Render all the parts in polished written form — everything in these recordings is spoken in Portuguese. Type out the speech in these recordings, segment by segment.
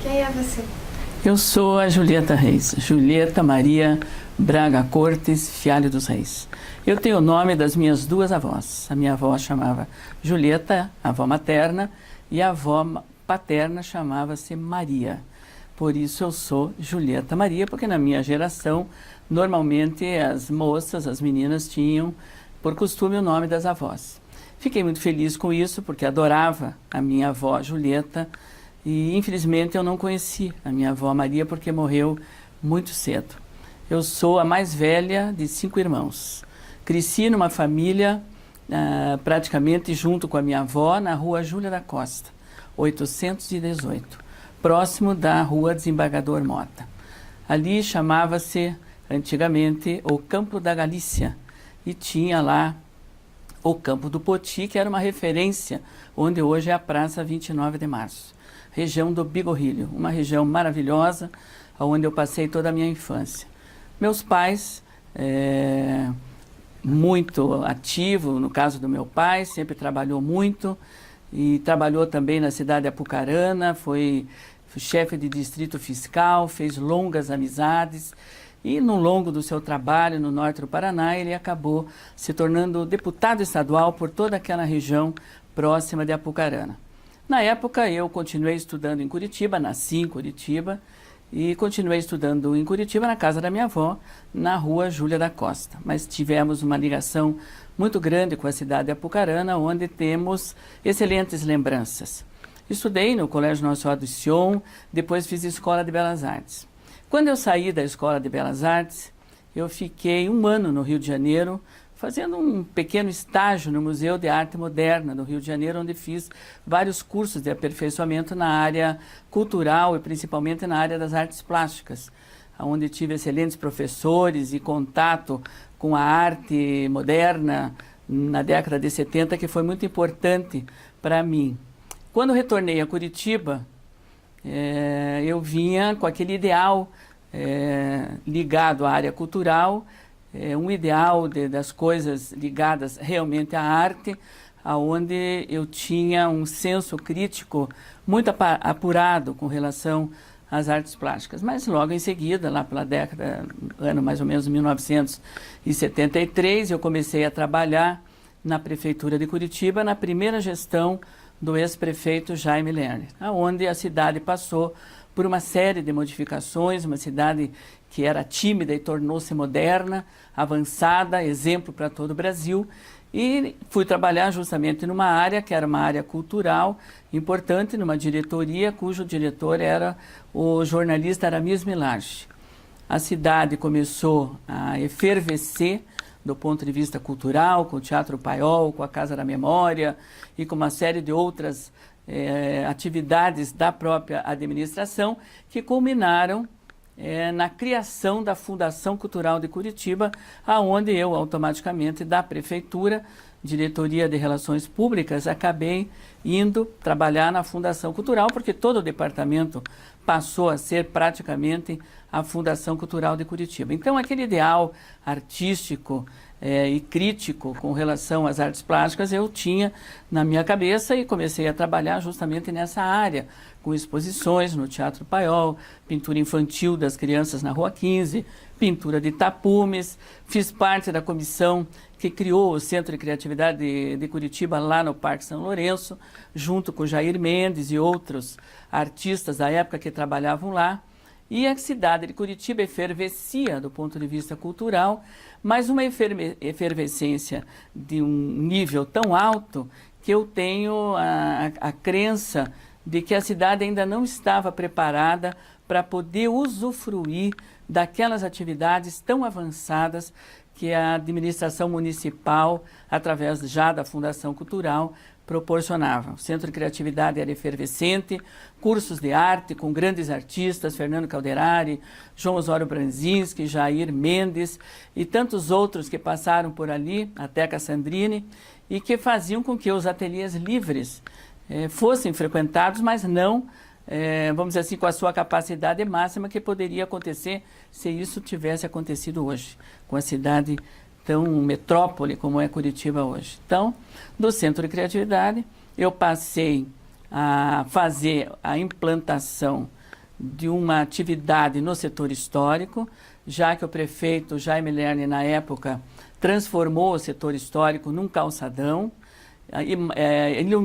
Quem é você? Eu sou a Julieta Reis, Julieta Maria Braga Cortes Fialho dos Reis. Eu tenho o nome das minhas duas avós. A minha avó chamava Julieta, a avó materna, e a avó paterna chamava-se Maria. Por isso eu sou Julieta Maria, porque na minha geração, normalmente as moças, as meninas tinham por costume o nome das avós. Fiquei muito feliz com isso, porque adorava a minha avó Julieta, e infelizmente eu não conheci a minha avó Maria porque morreu muito cedo. Eu sou a mais velha de 5 irmãos. Cresci numa família praticamente junto com a minha avó na rua Júlia da Costa, 818, próximo da rua Desembargador Mota. Ali chamava-se antigamente o Campo da Galícia e tinha lá o Campo do Poti, que era uma referência, onde hoje é a Praça 29 de Março. Região do Bigorrilho, uma região maravilhosa, onde eu passei toda a minha infância. Meus pais, muito ativo, no caso do meu pai, sempre trabalhou muito, e trabalhou também na cidade de Apucarana, foi chefe de distrito fiscal, fez longas amizades, e no longo do seu trabalho no norte do Paraná, ele acabou se tornando deputado estadual por toda aquela região próxima de Apucarana. Na época, eu continuei estudando em Curitiba, nasci em Curitiba, e continuei estudando em Curitiba na casa da minha avó, na rua Júlia da Costa. Mas tivemos uma ligação muito grande com a cidade de Apucarana, onde temos excelentes lembranças. Estudei no Colégio Nossa Senhora do Sion, depois fiz Escola de Belas Artes. Quando eu saí da Escola de Belas Artes, eu fiquei 1 ano no Rio de Janeiro, fazendo um pequeno estágio no Museu de Arte Moderna do Rio de Janeiro, onde fiz vários cursos de aperfeiçoamento na área cultural e principalmente na área das artes plásticas, onde tive excelentes professores e contato com a arte moderna na década de 70, que foi muito importante para mim. Quando retornei a Curitiba, eu vinha com aquele ideal ligado à área cultural, um ideal das coisas ligadas realmente à arte, onde eu tinha um senso crítico muito apurado com relação às artes plásticas. Mas logo em seguida, lá pela década, ano mais ou menos 1973, eu comecei a trabalhar na Prefeitura de Curitiba, na primeira gestão do ex-prefeito Jaime Lerner, onde a cidade passou por uma série de modificações, uma cidade que era tímida e tornou-se moderna, avançada, exemplo para todo o Brasil, e fui trabalhar justamente numa área que era uma área cultural importante, numa diretoria cujo diretor era o jornalista Aramis Milage. A cidade começou a efervescer do ponto de vista cultural, com o Teatro Paiol, com a Casa da Memória e com uma série de outras atividades da própria administração que culminaram na criação da Fundação Cultural de Curitiba, aonde eu automaticamente da Prefeitura, Diretoria de Relações Públicas, acabei indo trabalhar na Fundação Cultural, porque todo o departamento passou a ser praticamente a Fundação Cultural de Curitiba. Então, aquele ideal artístico e crítico com relação às artes plásticas eu tinha na minha cabeça e comecei a trabalhar justamente nessa área, com exposições no Teatro Paiol, pintura infantil das crianças na Rua 15, pintura de tapumes, fiz parte da comissão que criou o Centro de Criatividade de Curitiba lá no Parque São Lourenço, junto com Jair Mendes e outros artistas da época que trabalhavam lá. E a cidade de Curitiba efervescia do ponto de vista cultural, mas uma efervescência de um nível tão alto que eu tenho a crença de que a cidade ainda não estava preparada para poder usufruir daquelas atividades tão avançadas que a administração municipal, através já da Fundação Cultural, proporcionava. O Centro de Criatividade era efervescente, cursos de arte com grandes artistas, Fernando Calderari, João Osório Branzinski, Jair Mendes e tantos outros que passaram por ali, até Cassandrini, e que faziam com que os ateliês livres fossem frequentados, mas não, vamos dizer assim, com a sua capacidade máxima que poderia acontecer se isso tivesse acontecido hoje, com a cidade tão metrópole como é Curitiba hoje. Então, do Centro de Criatividade, eu passei a fazer a implantação de uma atividade no setor histórico, já que o prefeito Jaime Lerner, na época, transformou o setor histórico num calçadão,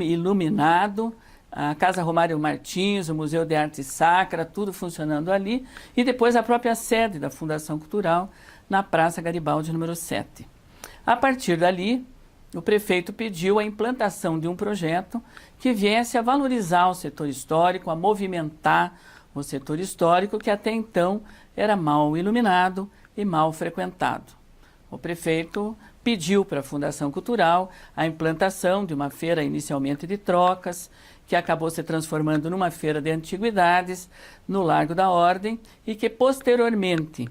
iluminado, a Casa Romário Martins, o Museu de Arte Sacra, tudo funcionando ali, e depois a própria sede da Fundação Cultural, na Praça Garibaldi, número 7. A partir dali, o prefeito pediu a implantação de um projeto que viesse a valorizar o setor histórico, a movimentar o setor histórico, que até então era mal iluminado e mal frequentado. O prefeito pediu para a Fundação Cultural a implantação de uma feira inicialmente de trocas, que acabou se transformando numa feira de antiguidades no Largo da Ordem e que posteriormente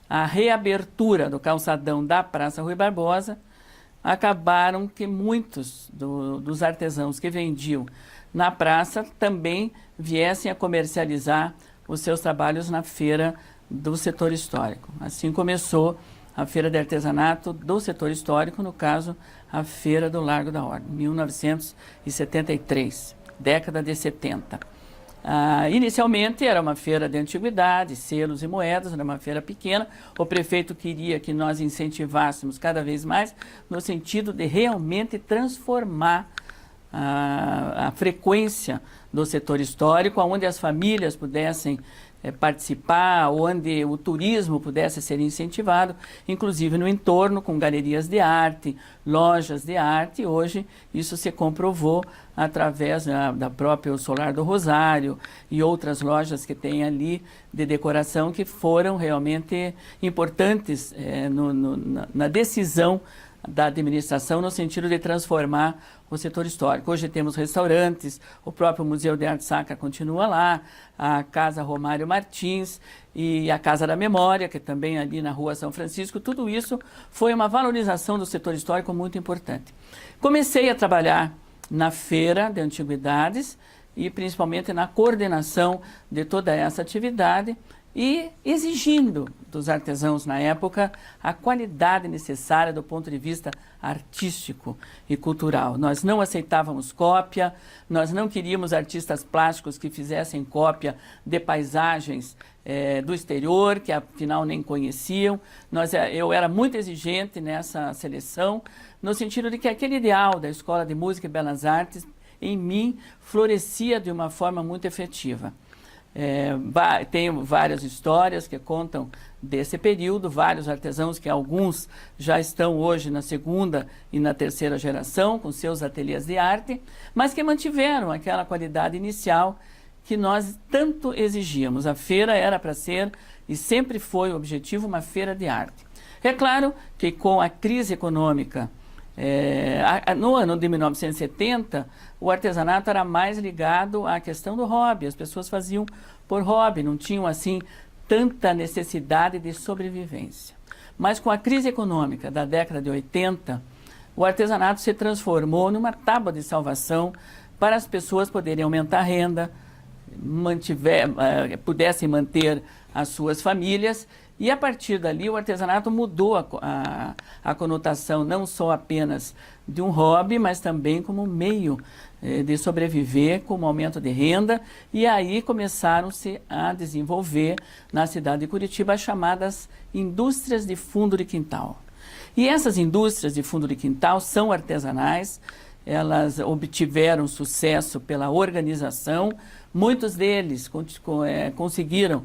a reabertura do calçadão da Praça Rui Barbosa acabaram que muitos dos artesãos que vendiam na praça também viessem a comercializar os seus trabalhos na feira do setor histórico. Assim começou a Feira de Artesanato do Setor Histórico, no caso, a Feira do Largo da Ordem, 1973, década de 70. Inicialmente era uma feira de antiguidades, selos e moedas, era uma feira pequena. O prefeito queria que nós incentivássemos cada vez mais no sentido de realmente transformar a frequência do setor histórico, onde as famílias pudessem participar, onde o turismo pudesse ser incentivado, inclusive no entorno, com galerias de arte, lojas de arte. Hoje isso se comprovou através da própria Solar do Rosário e outras lojas que tem ali de decoração, que foram realmente importantes na decisão da administração no sentido de transformar o setor histórico. Hoje temos restaurantes, o próprio Museu de Arte Sacra continua lá, a Casa Romário Martins e a Casa da Memória, que também ali na Rua São Francisco. Tudo isso foi uma valorização do setor histórico muito importante. Comecei a trabalhar na Feira de Antiguidades e principalmente na coordenação de toda essa atividade, e exigindo dos artesãos na época a qualidade necessária do ponto de vista artístico e cultural. Nós não aceitávamos cópia, nós não queríamos artistas plásticos que fizessem cópia de paisagens do exterior, que afinal nem conheciam. Eu era muito exigente nessa seleção, no sentido de que aquele ideal da Escola de Música e Belas Artes, em mim, florescia de uma forma muito efetiva. Tenho várias histórias que contam desse período, vários artesãos que alguns já estão hoje na segunda e na terceira geração com seus ateliês de arte, mas que mantiveram aquela qualidade inicial que nós tanto exigíamos. A feira era para ser, e sempre foi o objetivo, uma feira de arte. É claro que com a crise econômica, no ano de 1970, o artesanato era mais ligado à questão do hobby. As pessoas faziam por hobby, não tinham assim tanta necessidade de sobrevivência. Mas com a crise econômica da década de 80, o artesanato se transformou numa tábua de salvação para as pessoas poderem aumentar a renda, pudessem manter as suas famílias. E a partir dali o artesanato mudou a conotação não só apenas de um hobby, mas também como meio de sobreviver, como aumento de renda. E aí começaram-se a desenvolver na cidade de Curitiba as chamadas indústrias de fundo de quintal. E essas indústrias de fundo de quintal são artesanais, elas obtiveram sucesso pela organização, muitos deles conseguiram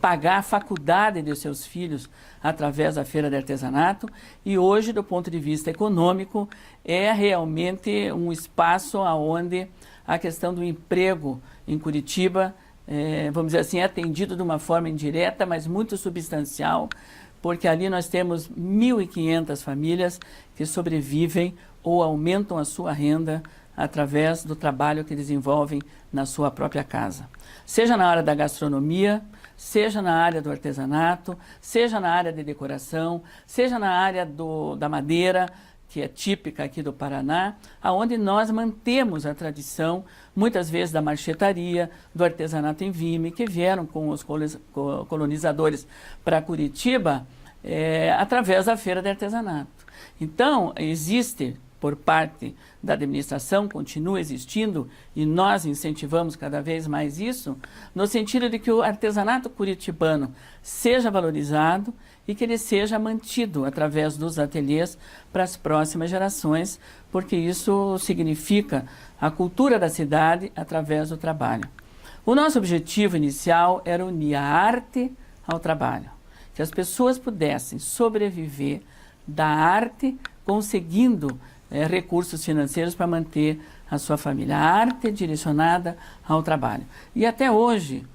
pagar a faculdade de seus filhos através da Feira de Artesanato, e hoje, do ponto de vista econômico, é realmente um espaço onde a questão do emprego em Curitiba, vamos dizer assim, é atendido de uma forma indireta, mas muito substancial, porque ali nós temos 1.500 famílias que sobrevivem ou aumentam a sua renda através do trabalho que desenvolvem na sua própria casa. Seja na área da gastronomia, seja na área do artesanato, seja na área de decoração, seja na área da madeira, que é típica aqui do Paraná, aonde nós mantemos a tradição, muitas vezes da marchetaria, do artesanato em Vime, que vieram com os colonizadores para Curitiba através da Feira de Artesanato. Então, existe por parte da administração continua existindo e nós incentivamos cada vez mais isso, no sentido de que o artesanato curitibano seja valorizado e que ele seja mantido através dos ateliês para as próximas gerações, porque isso significa a cultura da cidade através do trabalho. O nosso objetivo inicial era unir a arte ao trabalho, que as pessoas pudessem sobreviver da arte conseguindo recursos financeiros para manter a sua família. A arte é direcionada ao trabalho. E até hoje,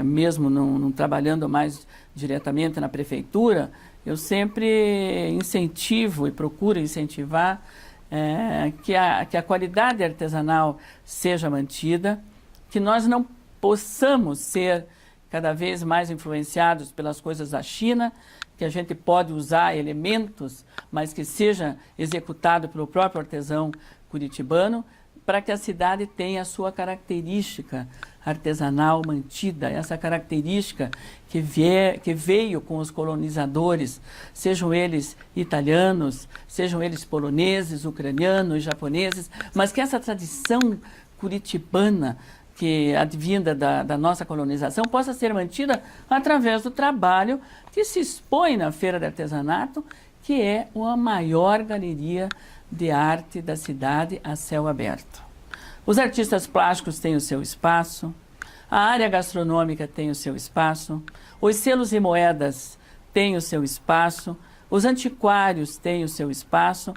mesmo não trabalhando mais diretamente na prefeitura, eu sempre incentivo e procuro incentivar que a qualidade artesanal seja mantida, que nós não possamos ser cada vez mais influenciados pelas coisas da China, que a gente pode usar elementos, mas que seja executado pelo próprio artesão curitibano, para que a cidade tenha a sua característica artesanal mantida, essa característica que veio com os colonizadores, sejam eles italianos, sejam eles poloneses, ucranianos, japoneses, mas que essa tradição curitibana, que advinda da nossa colonização, possa ser mantida através do trabalho que se expõe na Feira de Artesanato, que é a maior galeria de arte da cidade a céu aberto. Os artistas plásticos têm o seu espaço, a área gastronômica tem o seu espaço, os selos e moedas têm o seu espaço, os antiquários têm o seu espaço,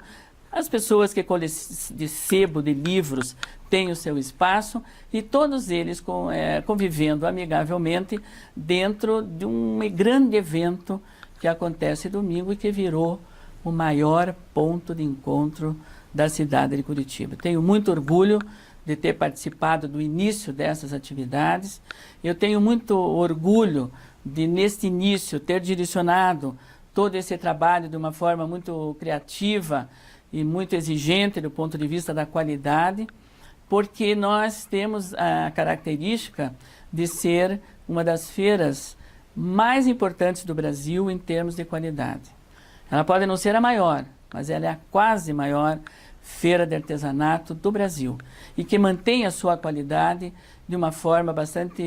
as pessoas que colecionam de sebo, de livros, têm o seu espaço e todos eles convivendo amigavelmente dentro de um grande evento que acontece domingo e que virou o maior ponto de encontro da cidade de Curitiba. Tenho muito orgulho de ter participado do início dessas atividades. Eu tenho muito orgulho de, neste início, ter direcionado todo esse trabalho de uma forma muito criativa e muito exigente do ponto de vista da qualidade, porque nós temos a característica de ser uma das feiras mais importantes do Brasil em termos de qualidade. Ela pode não ser a maior, mas ela é a quase maior feira de artesanato do Brasil e que mantém a sua qualidade de uma forma bastante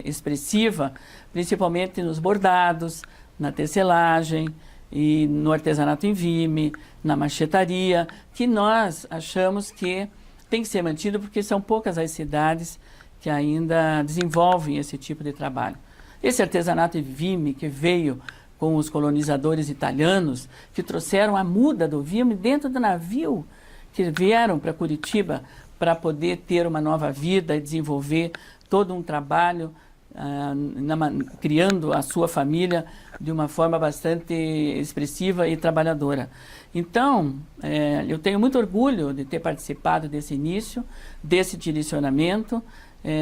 expressiva, principalmente nos bordados, na tecelagem e no artesanato em vime, na machetaria, que nós achamos que tem que ser mantido porque são poucas as cidades que ainda desenvolvem esse tipo de trabalho. Esse artesanato em vime que veio com os colonizadores italianos, que trouxeram a muda do vime dentro do navio, que vieram para Curitiba para poder ter uma nova vida e desenvolver todo um trabalho, criando a sua família de uma forma bastante expressiva e trabalhadora. Então, eu tenho muito orgulho de ter participado desse início, desse direcionamento,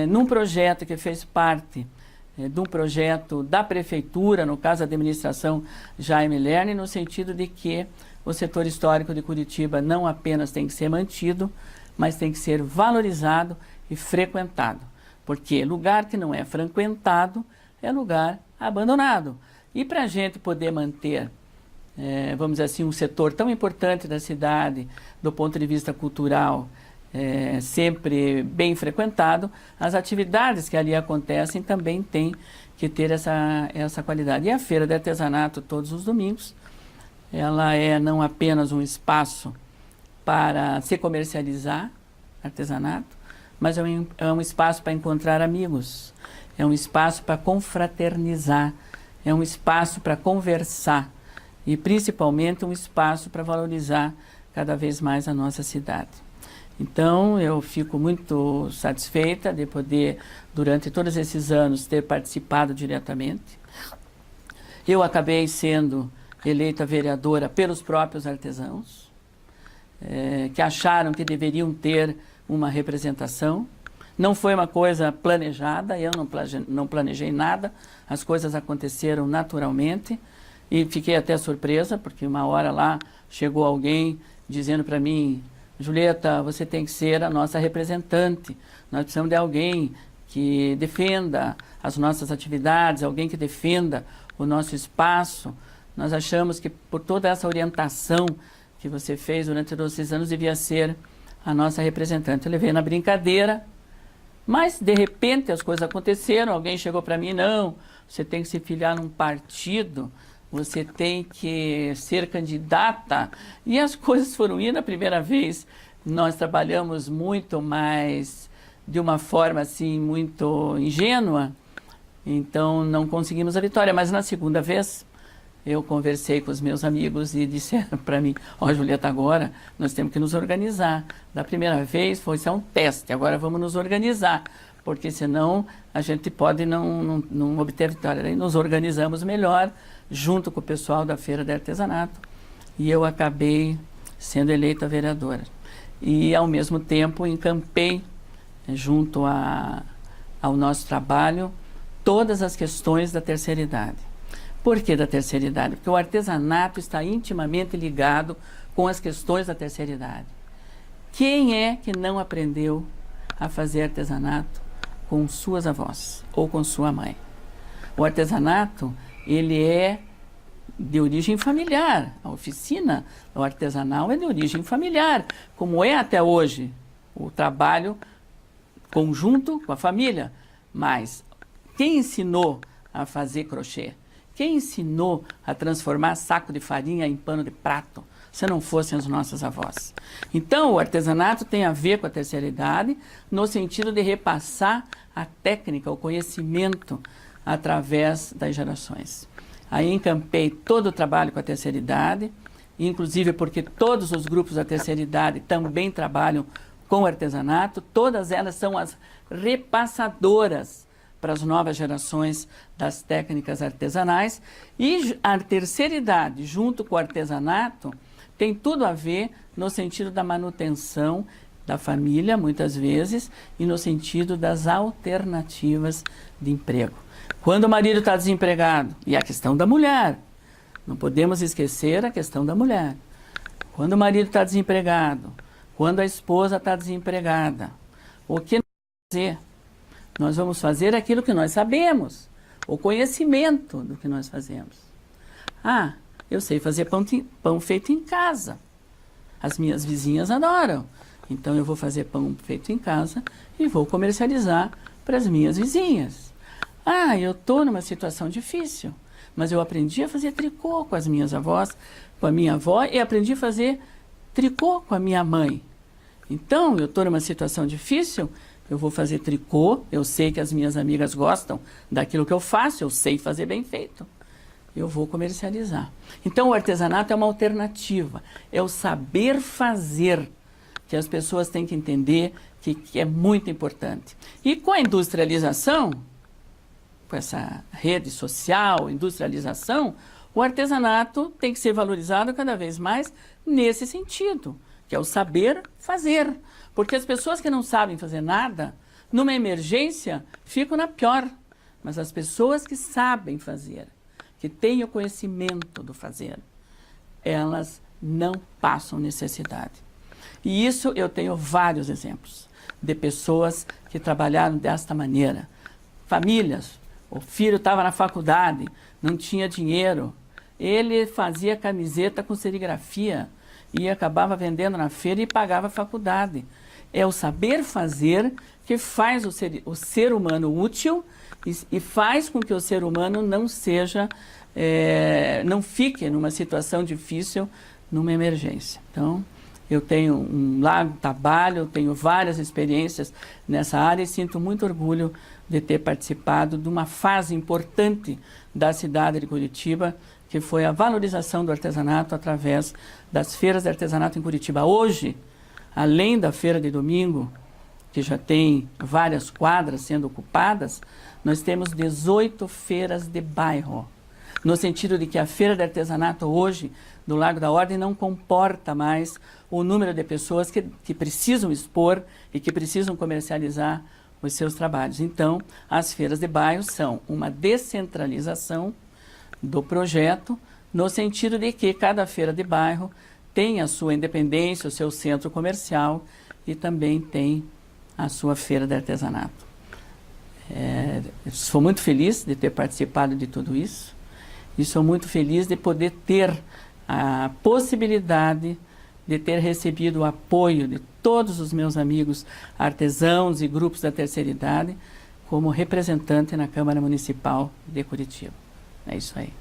num projeto que fez parte de um projeto da prefeitura, no caso a administração Jaime Lerner, no sentido de que o setor histórico de Curitiba não apenas tem que ser mantido, mas tem que ser valorizado e frequentado. Porque lugar que não é frequentado é lugar abandonado. E para a gente poder manter, vamos dizer assim, um setor tão importante da cidade, do ponto de vista cultural, sempre bem frequentado, as atividades que ali acontecem também têm que ter essa qualidade. E a Feira de Artesanato, todos os domingos, ela é não apenas um espaço para se comercializar artesanato, mas é um espaço para encontrar amigos, é um espaço para confraternizar, é um espaço para conversar e principalmente um espaço para valorizar cada vez mais a nossa cidade. Então, eu fico muito satisfeita de poder, durante todos esses anos, ter participado diretamente. Eu acabei sendo eleita vereadora pelos próprios artesãos, que acharam que deveriam ter uma representação. Não foi uma coisa planejada, eu não planejei nada, as coisas aconteceram naturalmente e fiquei até surpresa, porque uma hora lá chegou alguém dizendo para mim: Julieta, você tem que ser a nossa representante, nós precisamos de alguém que defenda as nossas atividades, alguém que defenda o nosso espaço. Nós achamos que por toda essa orientação que você fez durante todos esses anos devia ser a nossa representante. Eu levei na brincadeira, mas de repente as coisas aconteceram, alguém chegou para mim, não, você tem que se filiar num partido, você tem que ser candidata, e as coisas foram indo. A primeira vez nós trabalhamos muito, mas de uma forma assim muito ingênua, então não conseguimos a vitória, mas na segunda vez eu conversei com os meus amigos e disseram para mim, ó, Julieta, agora nós temos que nos organizar. Da primeira vez foi só um teste, agora vamos nos organizar, porque senão a gente pode não obter vitória. Daí nos organizamos melhor, junto com o pessoal da Feira de Artesanato, e eu acabei sendo eleita vereadora. E ao mesmo tempo encampei, junto ao nosso trabalho, todas as questões da terceira idade. Por que da terceira idade? Porque o artesanato está intimamente ligado com as questões da terceira idade. Quem é que não aprendeu a fazer artesanato com suas avós ou com sua mãe? O artesanato, ele é de origem familiar. A oficina, o artesanal é de origem familiar, como é até hoje o trabalho conjunto com a família. Mas quem ensinou a fazer crochê? Quem ensinou a transformar saco de farinha em pano de prato, se não fossem os nossos avós? Então, o artesanato tem a ver com a terceira idade, no sentido de repassar a técnica, o conhecimento, através das gerações. Aí encampei todo o trabalho com a terceira idade, inclusive porque todos os grupos da terceira idade também trabalham com artesanato, todas elas são as repassadoras para as novas gerações das técnicas artesanais. E a terceira idade, junto com o artesanato, tem tudo a ver no sentido da manutenção da família, muitas vezes, e no sentido das alternativas de emprego. Quando o marido está desempregado, e a questão da mulher, não podemos esquecer a questão da mulher. Quando o marido está desempregado, quando a esposa está desempregada, o que fazer? Nós vamos fazer aquilo que nós sabemos, o conhecimento do que nós fazemos. Ah, eu sei fazer pão feito em casa. As minhas vizinhas adoram. Então eu vou fazer pão feito em casa e vou comercializar para as minhas vizinhas. Ah, eu estou numa situação difícil, mas eu aprendi a fazer tricô com as minhas avós, com a minha avó, e aprendi a fazer tricô com a minha mãe. Então, eu estou numa situação difícil, eu vou fazer tricô, eu sei que as minhas amigas gostam daquilo que eu faço, eu sei fazer bem feito. Eu vou comercializar. Então, o artesanato é uma alternativa, é o saber fazer, que as pessoas têm que entender que é muito importante. E com a industrialização, com essa rede social, industrialização, o artesanato tem que ser valorizado cada vez mais nesse sentido, que é o saber fazer. Porque as pessoas que não sabem fazer nada, numa emergência, ficam na pior. Mas as pessoas que sabem fazer, que têm o conhecimento do fazer, elas não passam necessidade. E isso eu tenho vários exemplos de pessoas que trabalharam desta maneira. Famílias, o filho estava na faculdade, não tinha dinheiro, ele fazia camiseta com serigrafia e acabava vendendo na feira e pagava a faculdade. É o saber fazer que faz o ser humano útil e faz com que o ser humano não seja, não fique numa situação difícil, numa emergência. Então, eu tenho um largo trabalho, eu tenho várias experiências nessa área e sinto muito orgulho de ter participado de uma fase importante da cidade de Curitiba, que foi a valorização do artesanato através das feiras de artesanato em Curitiba. Hoje, além da feira de domingo, que já tem várias quadras sendo ocupadas, nós temos 18 feiras de bairro, no sentido de que a feira de artesanato hoje, do Largo da Ordem, não comporta mais o número de pessoas que precisam expor e que precisam comercializar os seus trabalhos. Então, as feiras de bairro são uma descentralização do projeto, no sentido de que cada feira de bairro tem a sua independência, o seu centro comercial e também tem a sua feira de artesanato. Sou muito feliz de ter participado de tudo isso e sou muito feliz de poder ter a possibilidade de ter recebido o apoio de todos os meus amigos artesãos e grupos da terceira idade como representante na Câmara Municipal de Curitiba. É isso aí.